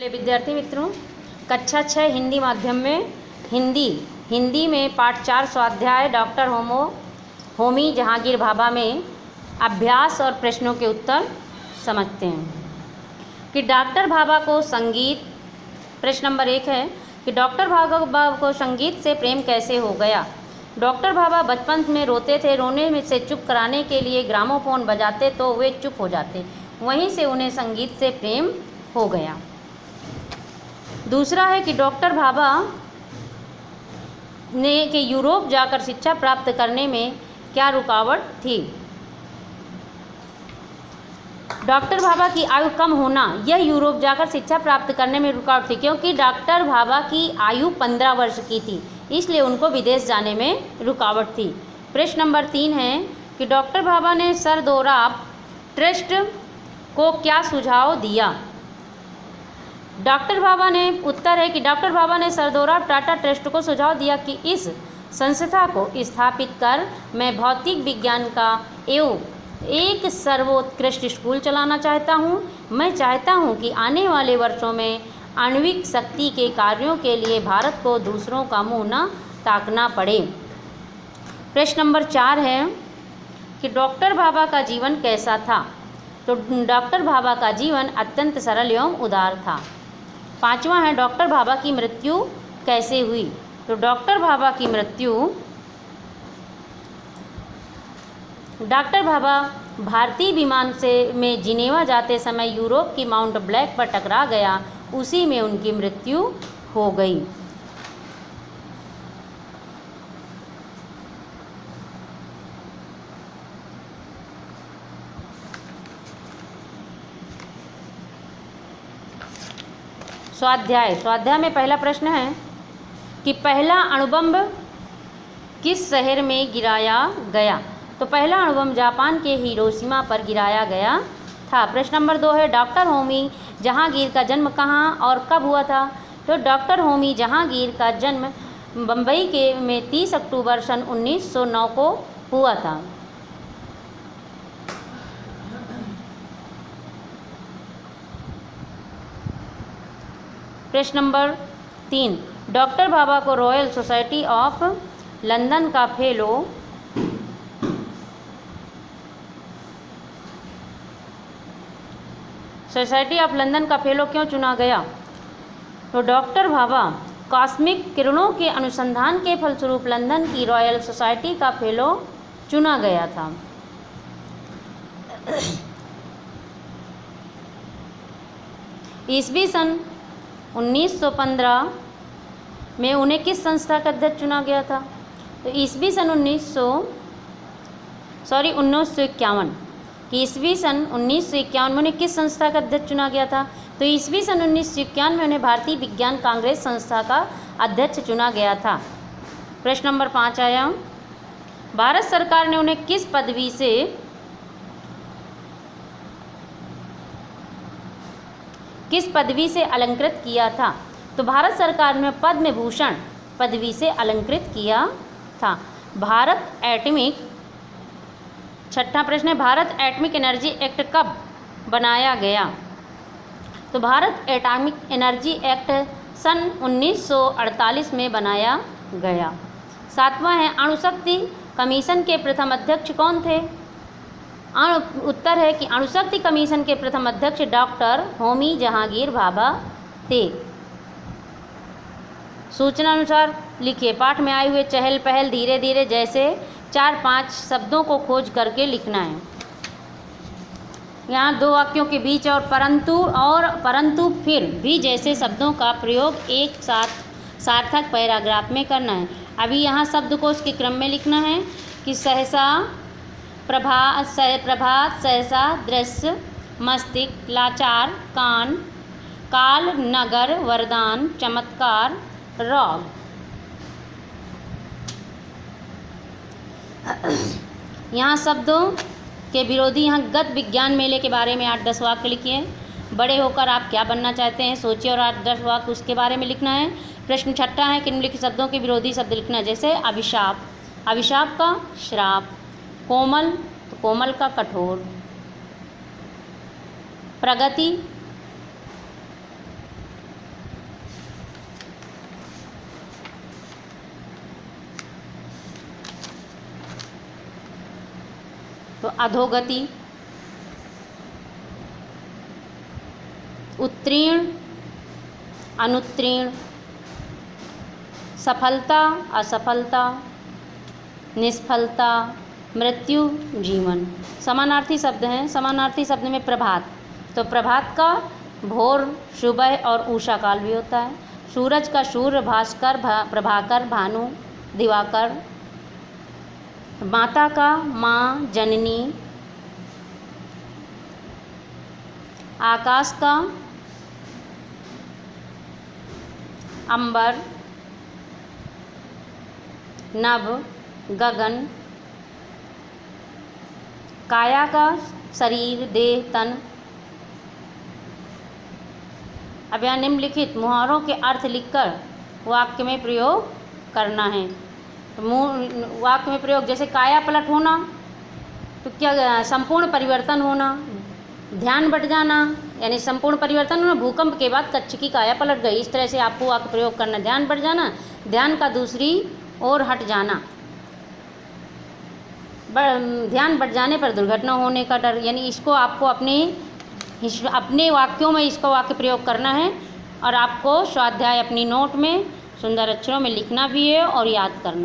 चलिए विद्यार्थी मित्रों, कक्षा 6 हिंदी माध्यम में हिंदी में पाठ 4 स्वाध्याय डॉक्टर होमी जहांगीर भाभा में अभ्यास और प्रश्नों के उत्तर समझते हैं कि डॉक्टर भाभा को संगीत। प्रश्न नंबर 1 है कि डॉक्टर भाभा को संगीत से प्रेम कैसे हो गया। डॉक्टर भाभा बचपन में रोते थे, रोने में से चुप कराने के लिए ग्रामोफोन बजाते तो वे चुप हो जाते, वहीं से उन्हें संगीत से प्रेम हो गया। दूसरा है कि डॉक्टर भाभा ने कि यूरोप जाकर शिक्षा प्राप्त करने में क्या रुकावट थी। डॉक्टर भाभा की आयु कम होना यह यूरोप जाकर शिक्षा प्राप्त करने में रुकावट थी, क्योंकि डॉक्टर भाभा की आयु 15 वर्ष की थी, इसलिए उनको विदेश जाने में रुकावट थी। प्रश्न नंबर 3 है कि डॉक्टर भाभा ने सर दोराब ट्रस्ट को क्या सुझाव दिया। डॉक्टर भाभा ने उत्तर है कि डॉक्टर भाभा ने सर दोराब टाटा ट्रस्ट को सुझाव दिया कि इस संस्था को स्थापित कर मैं भौतिक विज्ञान का एक सर्वोत्कृष्ट स्कूल चलाना चाहता हूं। मैं चाहता हूं कि आने वाले वर्षों में आणविक शक्ति के कार्यों के लिए भारत को दूसरों का मुंह न ताकना पड़े। प्रश्न नंबर 4 है कि डॉक्टर भाभा का जीवन कैसा था। तो डॉक्टर भाभा का जीवन अत्यंत सरल एवं उदार था। 5वां है डॉक्टर भाभा की मृत्यु कैसे हुई। तो डॉक्टर भाभा की मृत्यु डॉक्टर भाभा भारतीय विमान में जिनेवा जाते समय यूरोप की माउंट ब्लैक पर टकरा गया, उसी में उनकी मृत्यु हो गई। स्वाध्याय में पहला प्रश्न है कि पहला अणुबम किस शहर में गिराया गया। तो पहला अणुबम जापान के हिरोशिमा पर गिराया गया था। प्रश्न नंबर 2 है डॉक्टर होमी जहांगीर का जन्म कहाँ और कब हुआ था। तो डॉक्टर होमी जहांगीर का जन्म बम्बई में 30 अक्टूबर सन 1909 को हुआ था। प्रश्न नंबर 3 डॉक्टर भाभा को रॉयल सोसाइटी ऑफ लंदन का फेलो क्यों चुना गया। तो डॉक्टर भाभा कॉस्मिक किरणों के अनुसंधान के फलस्वरूप लंदन की रॉयल सोसाइटी का फेलो चुना गया था। ईस्वी सन 1915 में उन्हें किस संस्था का अध्यक्ष चुना गया था। तो ईस्वी सन 1951 ईस्वी सन 1951 में उन्हें किस संस्था का अध्यक्ष चुना गया था। तो ईस्वी सन 1951 में उन्हें भारतीय विज्ञान कांग्रेस संस्था का अध्यक्ष चुना गया था। प्रश्न नंबर 5 आया भारत सरकार ने उन्हें किस पदवी से अलंकृत किया था। तो भारत सरकार ने पद्म भूषण पदवी से अलंकृत किया था। छठा प्रश्न है भारत एटॉमिक एनर्जी एक्ट कब बनाया गया। तो भारत एटॉमिक एनर्जी एक्ट सन 1948 में बनाया गया। 7वां है अणुशक्ति कमीशन के प्रथम अध्यक्ष कौन थे। उत्तर है कि अणुशक्ति कमीशन के प्रथम अध्यक्ष डॉक्टर होमी जहांगीर भाभा थे। सूचना अनुसार लिखिए पाठ में आए हुए चहल पहल धीरे धीरे जैसे 4-5 शब्दों को खोज करके लिखना है। यहाँ 2 वाक्यों के बीच और परंतु फिर भी जैसे शब्दों का प्रयोग एक साथ सार्थक पैराग्राफ में करना है। अभी यहाँ शब्दकोश के क्रम में लिखना है कि सहसा प्रभात, सहसा दृश्य, मस्तिष्क, लाचार, कान, काल, नगर, वरदान, चमत्कार, रोग। यहाँ शब्दों के विरोधी यहाँ गत विज्ञान मेले के बारे में 8-10 वाक्य लिखिए। बड़े होकर आप क्या बनना चाहते हैं सोचिए और 8-10 वाक्य उसके बारे में लिखना है। प्रश्न 6 है कि निम्नलिखित शब्दों के विरोधी शब्द लिखना है। जैसे अभिशाप का श्राप, कोमल तो कोमल का कठोर, प्रगति तो अधोगति, उत्तीर्ण, अनुत्तीर्ण, सफलता, असफलता, निष्फलता, मृत्यु, जीवन। समानार्थी शब्द हैं। समानार्थी शब्द में प्रभात, तो प्रभात का भोर, सुबह और उषा काल भी होता है। सूरज का सूर्य, भास्कर, प्रभाकर, भानु, दिवाकर। माता का माँ, जननी। आकाश का अंबर, नभ, गगन। काया का शरीर, देह, तन। अब यहाँ निम्नलिखित मुहावरों के अर्थ लिखकर वाक्य में प्रयोग करना है। तो वाक्य में प्रयोग, जैसे काया पलट होना, तो क्या संपूर्ण परिवर्तन होना। ध्यान बट जाना, यानी संपूर्ण परिवर्तन होना, भूकंप के बाद कच्छ की काया पलट गई। इस तरह से आपको वाक्य प्रयोग करना। ध्यान बट जाना, ध्यान का दूसरी ओर हट जाना। ध्यान बट जाने पर दुर्घटना होने का डर, यानी इसको आपको अपने वाक्यों में इसका वाक्य प्रयोग करना है। और आपको स्वाध्याय अपनी नोट में सुंदर अक्षरों में लिखना भी है और याद करना।